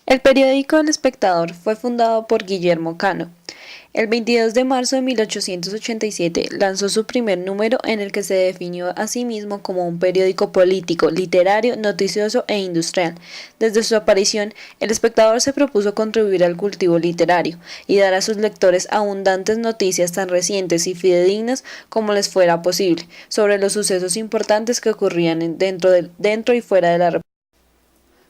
El periódico El Espectador fue fundado por Guillermo Cano. El 22 de marzo de 1887 lanzó su primer número en el que se definió a sí mismo como un periódico político, literario, noticioso e industrial. Desde su aparición, El Espectador se propuso contribuir al cultivo literario y dar a sus lectores abundantes noticias tan recientes y fidedignas como les fuera posible sobre los sucesos importantes que ocurrían dentro y fuera de la República.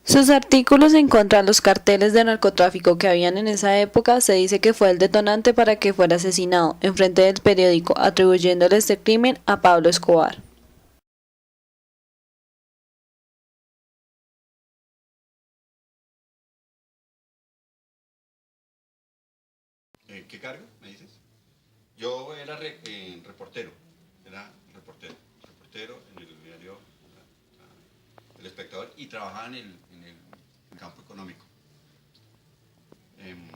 Sus artículos en contra de los carteles de narcotráfico que habían en esa época se dice que fue el detonante para que fuera asesinado en frente del periódico, atribuyéndole este crimen a Pablo Escobar. ¿Qué cargo me dices? Yo era reportero, era reportero en el diario El Espectador y trabajaba en el campo económico. Em,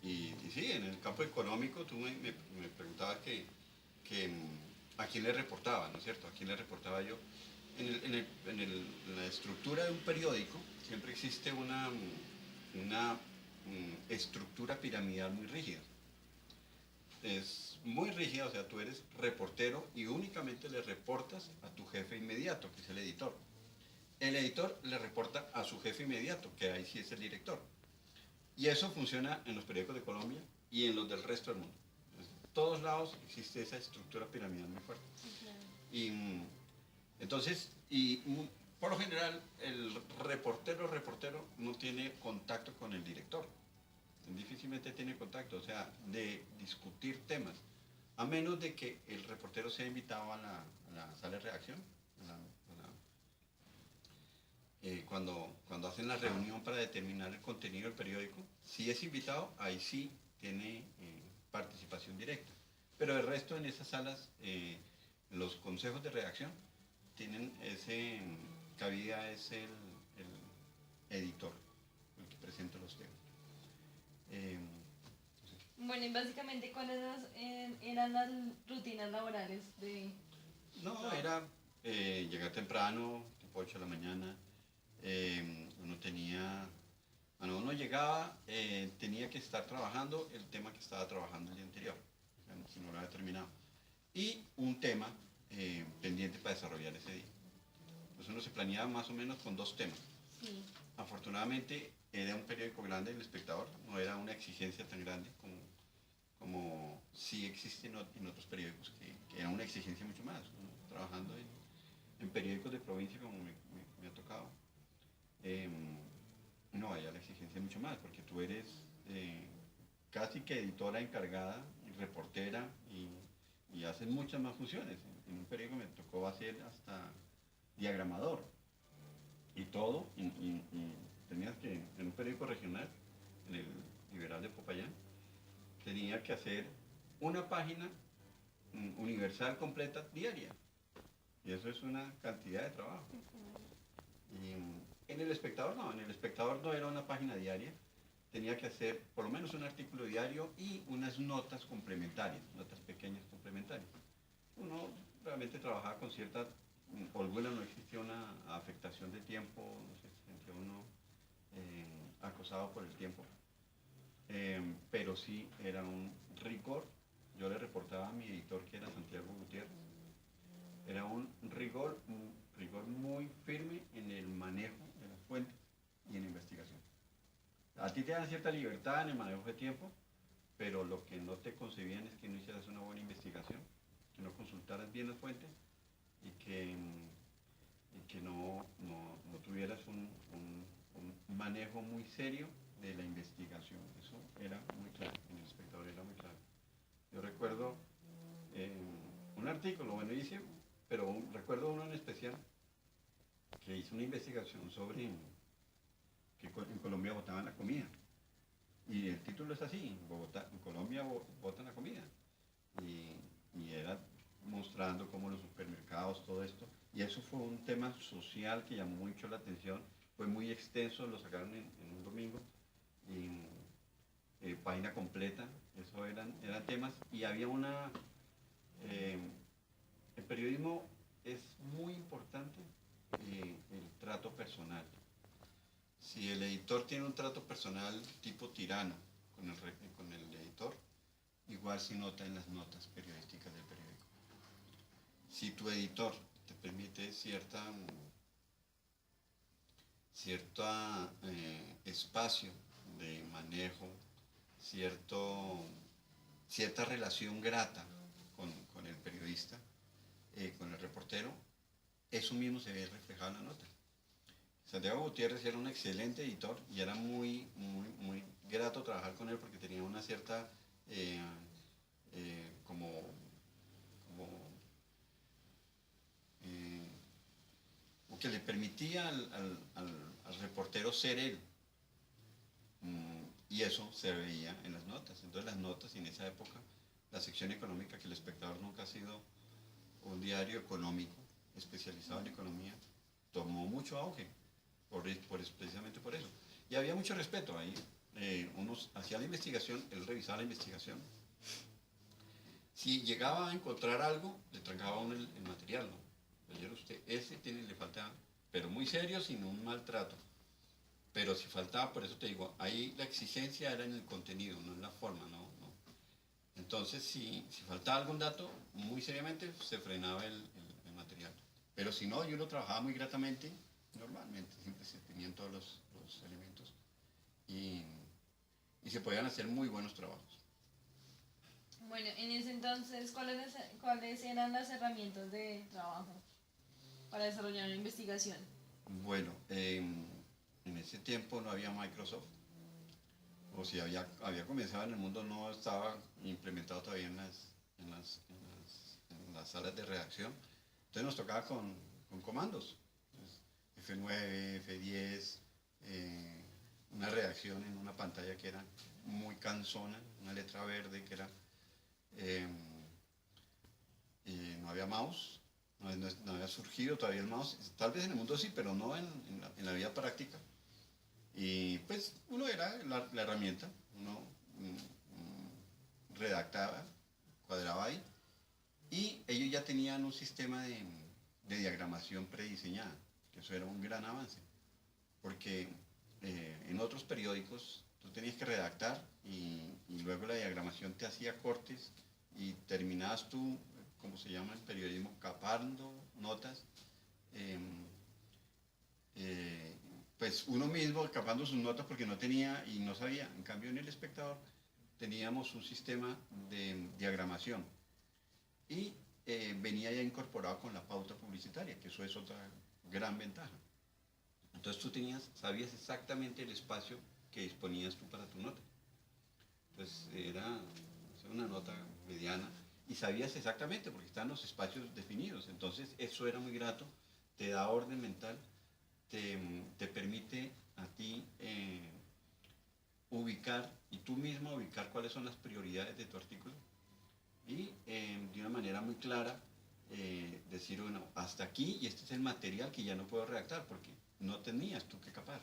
y sí, en el campo económico tú me preguntabas a quién le reportaba, ¿no es cierto? ¿A quién le reportaba yo? En la estructura de un periódico siempre existe una estructura piramidal muy rígida. Es muy rígida, o sea, tú eres reportero y únicamente le reportas a tu jefe inmediato, que es el editor. El editor le reporta a su jefe inmediato, que ahí sí es el director. Y eso funciona en los periódicos de Colombia y en los del resto del mundo. En todos lados existe esa estructura piramidal muy fuerte. Y entonces, por lo general, el reportero no tiene contacto con el director. Difícilmente tiene contacto, o sea, de discutir temas. A menos de que el reportero sea invitado a la sala de redacción, cuando hacen la reunión para determinar el contenido del periódico, si es invitado, ahí sí tiene participación directa. Pero el resto en esas salas, los consejos de redacción tienen ese cabida es el editor, el que presenta los temas. Eh, Bueno, y básicamente, ¿cuáles eran las rutinas laborales de... no, era llegar temprano, tipo 8 de la mañana. Uno tenía, cuando uno llegaba, tenía que estar trabajando el tema que estaba trabajando el día anterior, si no lo había terminado. Y un tema pendiente para desarrollar ese día. Entonces uno se planeaba más o menos con dos temas. Sí. Afortunadamente era un periódico grande, El Espectador, no era una exigencia tan grande como sí existe en otros periódicos, que era una exigencia mucho más, ¿no? Trabajando en periódicos de provincia como me ha tocado. Eh, no, allá la exigencia es mucho más, porque tú eres casi que editora encargada, y reportera, y haces muchas más funciones. En un periódico me tocó hacer hasta diagramador y todo, y tenías que, en un periódico regional, en el Liberal de Popayán, tenía que hacer una página universal completa diaria. Y eso es una cantidad de trabajo. Y en El Espectador no, en El Espectador no era una página diaria, tenía que hacer por lo menos un artículo diario y unas notas complementarias, notas pequeñas complementarias. Uno realmente trabajaba con cierta holgura, no existía una afectación de tiempo, no se sentía uno acosado por el tiempo. Pero sí era un rigor. Yo le reportaba a mi editor, que era Santiago Gutiérrez, era un rigor muy firme en el manejo de las fuentes y en la investigación. A ti te dan cierta libertad en el manejo de tiempo, pero lo que no te concebían es que no hicieras una buena investigación, que no consultaras bien las fuentes y que no tuvieras un manejo muy serio de la investigación. Eso era muy claro, en El Espectador era muy claro. Yo recuerdo eh, un artículo, bueno, hice, pero recuerdo uno en especial que hizo una investigación sobre que en Colombia botaban la comida. Y el título es así, en Colombia botan la comida. Y era mostrando cómo los supermercados, todo esto. Y eso fue un tema social que llamó mucho la atención. Fue muy extenso, lo sacaron en un domingo. Y página completa, eso eran temas. Y había eh, el periodismo es muy importante el trato personal. Si el editor tiene un trato personal tipo tirano con el editor, igual se nota en las notas periodísticas del periódico. Si tu editor te permite cierto espacio de manejo, cierta relación grata con el periodista, con el reportero, eso mismo se ve reflejado en la nota. Santiago Gutiérrez era un excelente editor y era muy grato trabajar con él porque tenía una cierta como que le permitía al reportero ser él. Y eso se veía en las notas. Entonces las notas, y en esa época, la sección económica, que El Espectador nunca ha sido un diario económico especializado en economía, tomó mucho auge, precisamente por eso. Y había mucho respeto ahí. Uno hacía la investigación, él revisaba la investigación. Si llegaba a encontrar algo, le trancaba a uno el material, ¿no? Ayer usted, le falta, pero muy serio, sin un maltrato. Pero si faltaba, por eso te digo, ahí la exigencia era en el contenido, no en la forma, ¿no? Entonces, si faltaba algún dato, muy seriamente se frenaba el material. Pero si no, yo lo trabajaba muy gratamente, normalmente, siempre se tenían todos los elementos y se podían hacer muy buenos trabajos. Bueno, en ese entonces, ¿cuáles eran las herramientas de trabajo para desarrollar una investigación? Bueno, en ese tiempo no había Microsoft, o si había comenzado en el mundo, no estaba implementado todavía en las salas de redacción. Entonces nos tocaba con comandos. F9, F10, una redacción en una pantalla que era muy cansona, una letra verde que era... no había mouse, no había surgido todavía el mouse, tal vez en el mundo sí, pero no en la vida práctica. Y pues uno era la herramienta, uno redactaba, cuadraba ahí, y ellos ya tenían un sistema de diagramación prediseñada, que eso era un gran avance, porque en otros periódicos tú tenías que redactar y luego la diagramación te hacía cortes y terminabas tú, como se llama en periodismo, capando notas. Pues uno mismo capando sus notas porque no tenía y no sabía. En cambio, en El Espectador teníamos un sistema de diagramación y venía ya incorporado con la pauta publicitaria, que eso es otra gran ventaja. Entonces tú sabías exactamente el espacio que disponías tú para tu nota. Entonces era una nota mediana y sabías exactamente porque estaban los espacios definidos. Entonces eso era muy grato, te da orden mental, te permite a ti ubicar y tú mismo ubicar cuáles son las prioridades de tu artículo y de una manera muy clara decir, bueno, hasta aquí y este es el material que ya no puedo redactar porque no tenías tú que capar.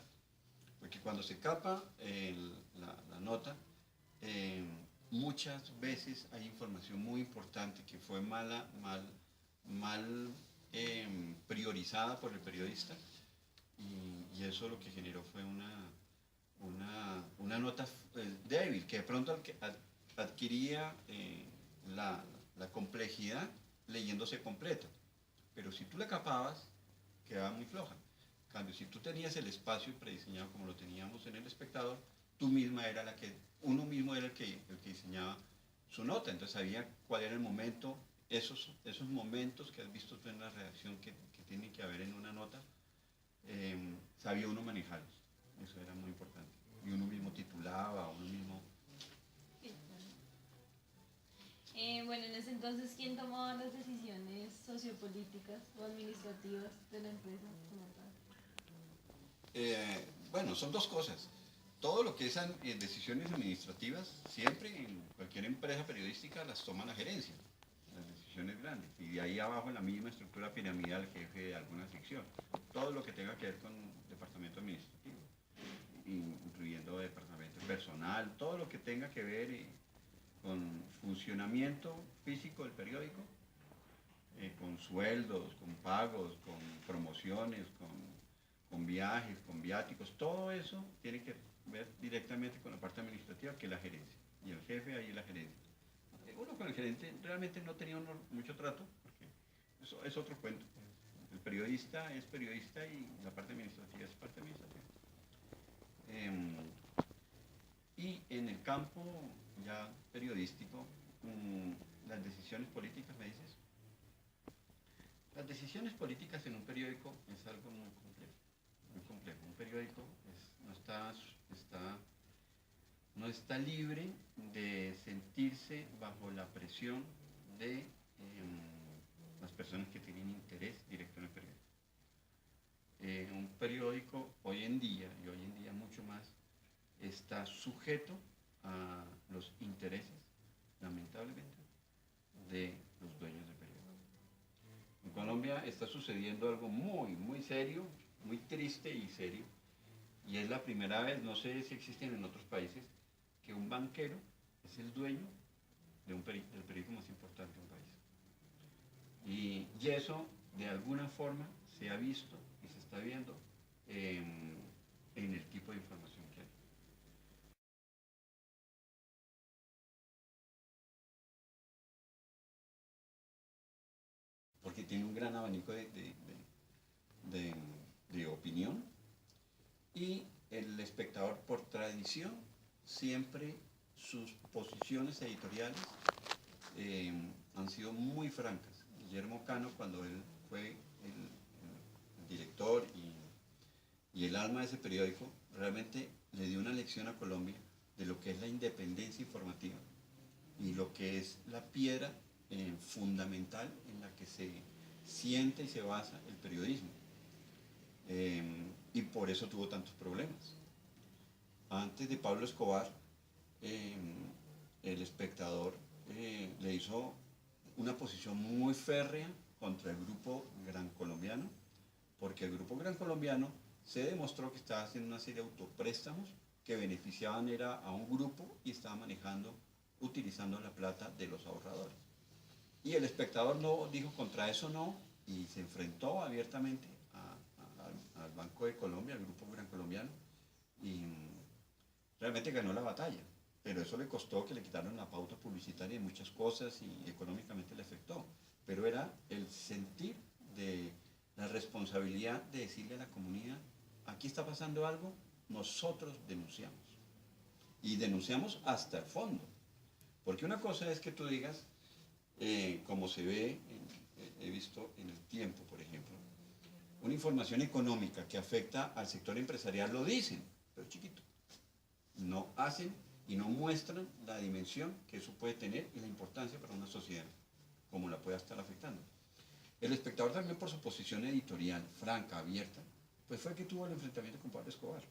Porque cuando se capa la nota, muchas veces hay información muy importante que fue mal priorizada por el periodista y eso lo que generó fue una nota débil, que de pronto adquiría la complejidad leyéndose completa. Pero si tú la capabas, quedaba muy floja. En cambio, si tú tenías el espacio prediseñado como lo teníamos en El Espectador, uno mismo era el que diseñaba su nota, entonces sabía cuál era el momento, esos momentos que has visto tú en la redacción que tiene que haber en una nota, sabía uno manejarlos, eso era muy importante. Y uno mismo titulaba, uno mismo... Bueno, en ese entonces, ¿quién tomaba las decisiones sociopolíticas o administrativas de la empresa? Bueno, son dos cosas. Todo lo que es decisiones administrativas, siempre en cualquier empresa periodística las toma la gerencia, las decisiones grandes. Y de ahí abajo en la misma estructura piramidal, jefe de alguna sección. Todo lo que tenga que ver con departamento administrativo, incluyendo departamento personal, todo lo que tenga que ver con funcionamiento físico del periódico, con sueldos, con pagos, con promociones, con viajes, con viáticos, todo eso tiene que ver directamente con la parte administrativa, que es la gerencia. Y el jefe ahí es la gerencia. Uno con el gerente realmente no tenía mucho trato, porque eso es otro cuento. El periodista es periodista y la parte administrativa es parte administrativa. Y en el campo ya periodístico, las decisiones políticas, ¿me dices? Las decisiones políticas en un periódico es algo muy complejo, muy complejo. Un periódico no está libre de sentirse bajo la presión de las personas que tienen interés directo en el periódico. Un periódico hoy en día, y hoy en día mucho más, está sujeto a los intereses, lamentablemente, de los dueños del periódico. En Colombia está sucediendo algo muy, muy serio, muy triste y serio, y es la primera vez, no sé si existen en otros países, que un banquero es el dueño del periódico más importante de un país. Y eso, de alguna forma, se ha visto y se está viendo en el tipo de información que hay. Porque tiene un gran abanico de opinión, y el espectador, por tradición, siempre sus posiciones editoriales han sido muy francas. Guillermo Cano, cuando él fue el director y el alma de ese periódico, realmente le dio una lección a Colombia de lo que es la independencia informativa y lo que es la piedra fundamental en la que se siente y se basa el periodismo. Y por eso tuvo tantos problemas. Antes de Pablo Escobar, el espectador le hizo una posición muy férrea contra el Grupo Gran Colombiano, porque el Grupo Gran Colombiano se demostró que estaba haciendo una serie de autopréstamos que beneficiaban era a un grupo y estaba utilizando la plata de los ahorradores. Y el espectador no dijo contra eso no, y se enfrentó abiertamente al Banco de Colombia, al Grupo Gran Colombiano, y realmente ganó la batalla. Pero eso le costó que le quitaron la pauta publicitaria de muchas cosas y económicamente le afectó. Pero era el sentir de la responsabilidad de decirle a la comunidad, aquí está pasando algo, nosotros denunciamos. Y denunciamos hasta el fondo. Porque una cosa es que tú digas, como se ve, he visto en el Tiempo, por ejemplo, una información económica que afecta al sector empresarial, lo dicen, pero chiquito. No hacen y no muestran la dimensión que eso puede tener y la importancia para una sociedad, como la pueda estar afectando. El espectador también, por su posición editorial, franca, abierta, pues fue que tuvo el enfrentamiento con Pablo Escobar.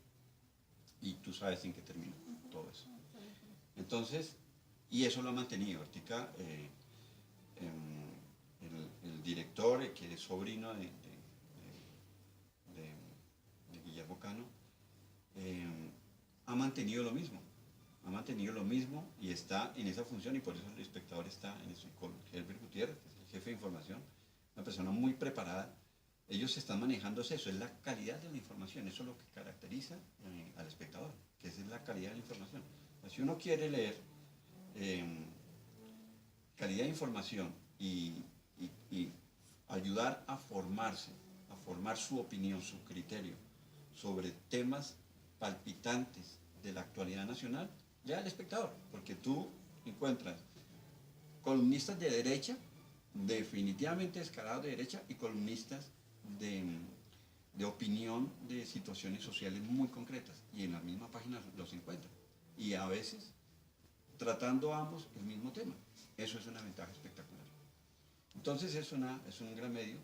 Y tú sabes en qué terminó todo eso. Entonces, y eso lo ha mantenido. Ahorita el director, que es sobrino de Guillermo Cano, ha mantenido lo mismo. Ha mantenido lo mismo y está en esa función, y por eso el espectador está en eso. Con Herbert Gutiérrez, que es el jefe de información, una persona muy preparada. Ellos están manejando eso, es la calidad de la información, eso es lo que caracteriza al espectador, que esa es la calidad de la información. Si uno quiere leer calidad de información y ayudar a formarse, a formar su opinión, su criterio sobre temas palpitantes de la actualidad nacional, lea al espectador, porque tú encuentras columnistas de derecha, definitivamente descarados de derecha, y columnistas de opinión de situaciones sociales muy concretas, y en la misma página los encuentran, y a veces tratando ambos el mismo tema. Eso es una ventaja espectacular. Entonces es un gran medio.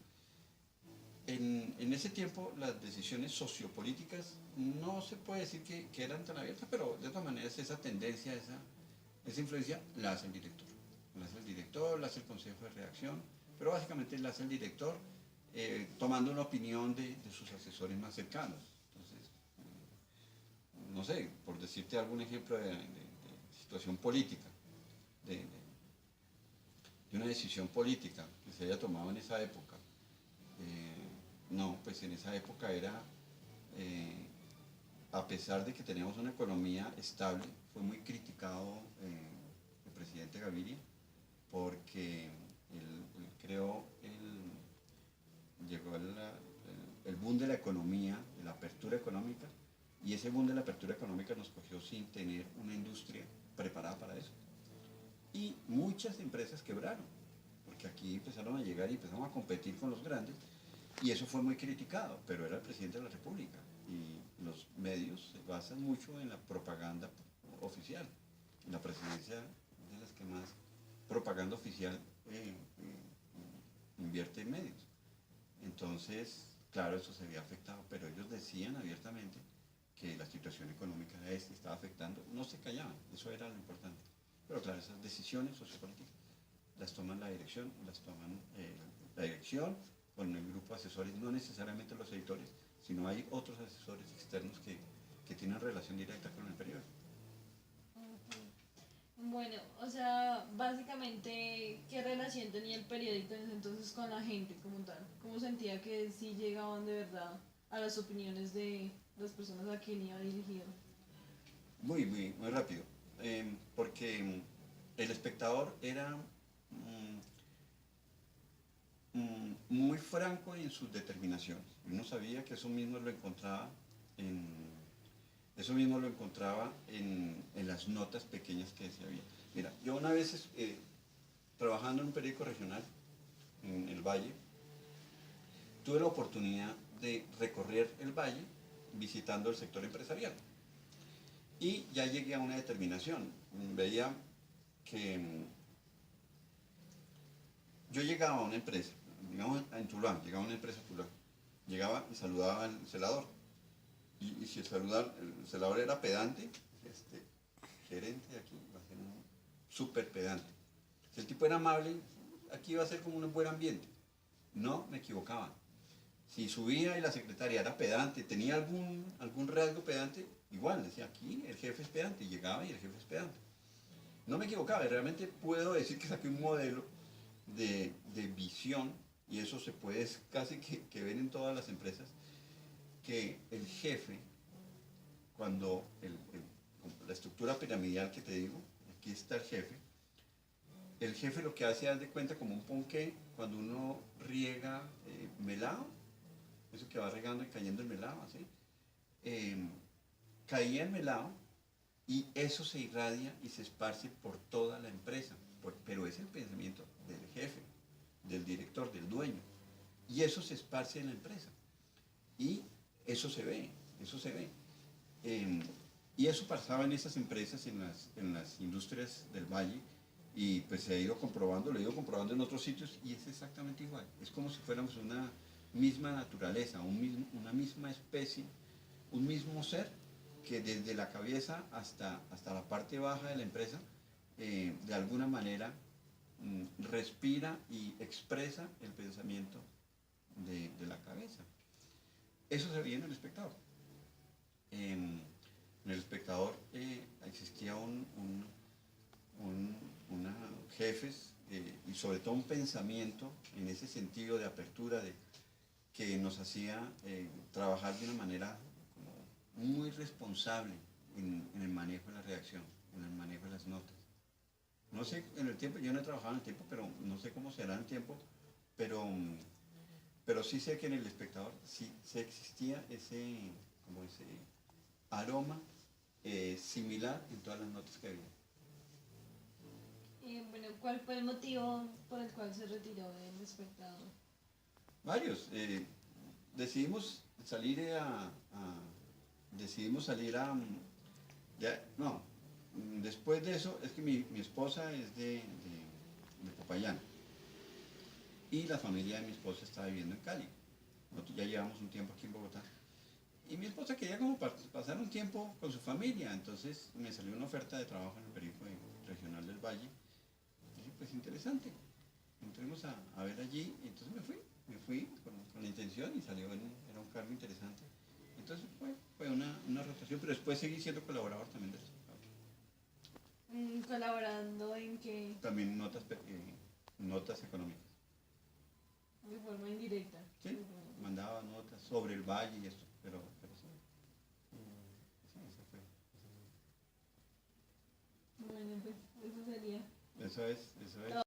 En ese tiempo las decisiones sociopolíticas no se puede decir que eran tan abiertas, pero de todas maneras esa tendencia, esa influencia la hace el director. La hace el director, la hace el consejo de redacción, pero básicamente la hace el director tomando una opinión de sus asesores más cercanos. Entonces, no sé, por decirte algún ejemplo de situación política, de una decisión política que se haya tomado en esa época. No, pues en esa época era a pesar de que teníamos una economía estable, fue muy criticado el presidente Gaviria porque él creó llegó el boom de la economía, de la apertura económica, y ese boom de la apertura económica nos cogió sin tener una industria preparada para eso. Y muchas empresas quebraron, porque aquí empezaron a llegar y empezaron a competir con los grandes, y eso fue muy criticado, pero era el presidente de la República, y los medios se basan mucho en la propaganda oficial. La presidencia es de las que más propaganda oficial invierte en medios. Entonces, claro, eso se había afectado, pero ellos decían abiertamente que la situación económica estaba afectando, no se callaban, eso era lo importante. Pero claro, esas decisiones sociopolíticas las toman la dirección, la dirección con el grupo de asesores, no necesariamente los editores, sino hay otros asesores externos que tienen relación directa con el periódico. Bueno, o sea, básicamente, ¿qué relación tenía el periódico en ese entonces con la gente como tal? ¿Cómo sentía que sí llegaban de verdad a las opiniones de las personas a quien iba dirigido? Muy rápido, porque el espectador era muy franco en sus determinaciones. Uno sabía que eso mismo lo encontraba en las notas pequeñas que se había. Mira, yo una vez trabajando en un periódico regional en el Valle, tuve la oportunidad de recorrer el Valle visitando el sector empresarial. Y ya llegué a una determinación. Veía que yo llegaba a una empresa, digamos en Tuluá, llegaba a una empresa en Tuluá, llegaba y saludaba al celador. Y si el celador era pedante, este gerente de aquí va a ser un súper pedante. Si el tipo era amable, aquí va a ser como un buen ambiente. No me equivocaba. Si subía y la secretaria era pedante, tenía algún rasgo pedante, igual decía aquí el jefe es pedante, y llegaba y el jefe es pedante. No me equivocaba, y realmente puedo decir que saqué un modelo de visión, y eso se puede casi que ver en todas las empresas, que el jefe, cuando la estructura piramidal que te digo, aquí está el jefe lo que hace es de cuenta como un ponqué cuando uno riega melado, eso que va regando y cayendo el melado, así. Caía el melado y eso se irradia y se esparce por toda la empresa, pero es el pensamiento del jefe, del director, del dueño, y eso se esparce en la empresa. Y eso se ve, eso se ve. Y eso pasaba en esas empresas, en las industrias del Valle, y pues se ha ido comprobando, lo he ido comprobando en otros sitios, y es exactamente igual. Es como si fuéramos una misma naturaleza, una misma especie, un mismo ser, que desde la cabeza hasta la parte baja de la empresa, de alguna manera respira y expresa el pensamiento de la cabeza. Eso se veía en el espectador. En el espectador existía jefes y sobre todo un pensamiento en ese sentido de apertura que nos hacía trabajar de una manera como muy responsable en el manejo de la redacción, en el manejo de las notas. No sé, en el tiempo, yo no he trabajado en el tiempo, pero no sé cómo será en el tiempo, pero sí sé que en el espectador sí existía ese aroma similar en todas las notas que había. Bueno, ¿cuál fue el motivo por el cual se retiró del espectador? Varios. Decidimos salir no, después de eso, es que mi esposa es de Popayán, y la familia de mi esposa está viviendo en Cali. Nosotros ya llevamos un tiempo aquí en Bogotá. Y mi esposa quería como pasar un tiempo con su familia, entonces me salió una oferta de trabajo en el periódico regional del Valle. Y dije, pues interesante, entremos a ver allí, y entonces me fui con la intención y salió, era un cargo interesante. Entonces fue una rotación, pero después seguí siendo colaborador también del espectador. ¿Colaborando en qué? También notas económicas. De forma indirecta. Sí, mandaba notas sobre el Valle y esto, pero sí. jefe. Eso sería. Eso es.